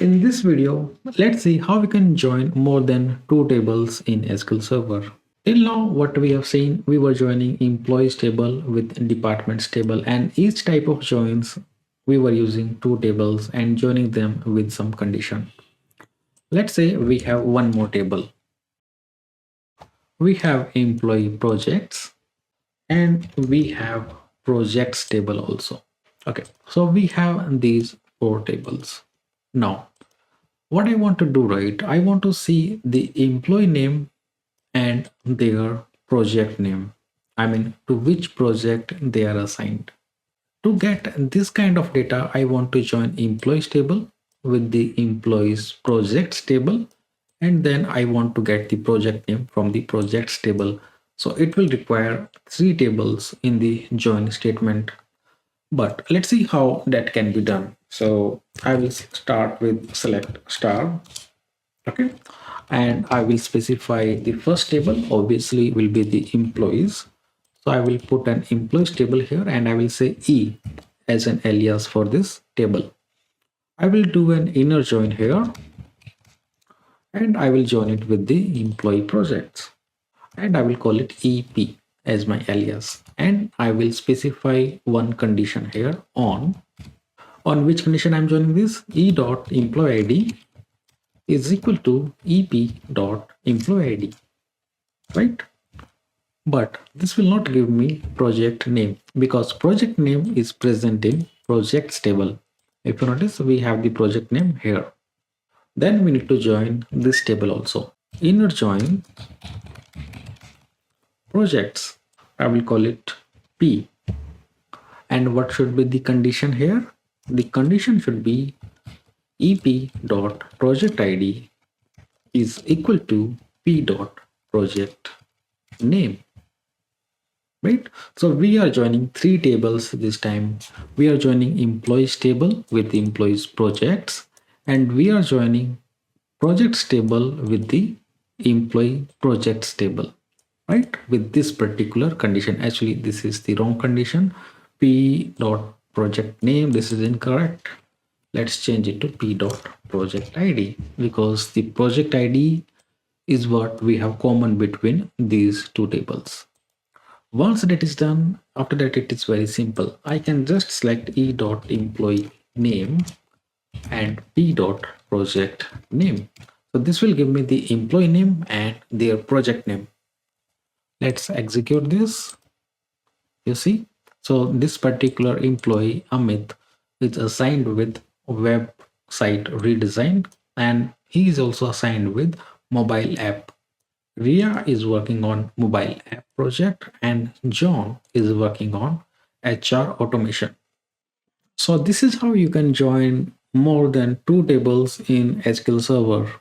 In this video, let's see how we can join more than two tables in SQL Server. Till now, what we have seen, we were joining employees table with departments table, and each type of joins, we were using two tables and joining them with some condition. Let's say we have one more table. We have employee projects and we have projects table also. Okay, so we have these four tables. Now, what I want to do, right? I want to see the employee name and their project name. I mean, to which project they are assigned. To get this kind of data, I want to join employees table with the employees projects table, and then I want to get the project name from the projects table. So it will require three tables in the join statement. But let's see how that can be done. So I will start with select star. Okay, and I will specify the first table obviously will be the employees. So I will put an employees table here and I will say E as an alias for this table. I will do an inner join here and I will join it with the employee projects and I will call it EP as my alias, and I will specify one condition here on which condition I'm joining this. E dot employee ID is equal to ep dot employee ID, right? But this will not give me project name because project name is present in projects table. If you notice, we have the project name here. Then we need to join this table also. Inner join projects. I will call it P. And what should be the condition here? The condition should be ep dot project ID is equal to p dot project name, right? So we are joining three tables this time. We are joining employees table with employees projects, and we are joining projects table with the employee projects table, right? With this particular condition. Actually, this is the wrong condition. P dot project name, this is incorrect. Let's change it to p dot project ID because the project ID is what we have common between these two tables. Once that is done, after that it is very simple. I can just select e dot employee name and p dot project name. So this will give me the employee name and their project name. Let's execute this. You see, so this particular employee Amit is assigned with website redesign, and he is also assigned with mobile app. Ria is working on mobile app project and John is working on HR automation. So this is how you can join more than two tables in SQL Server.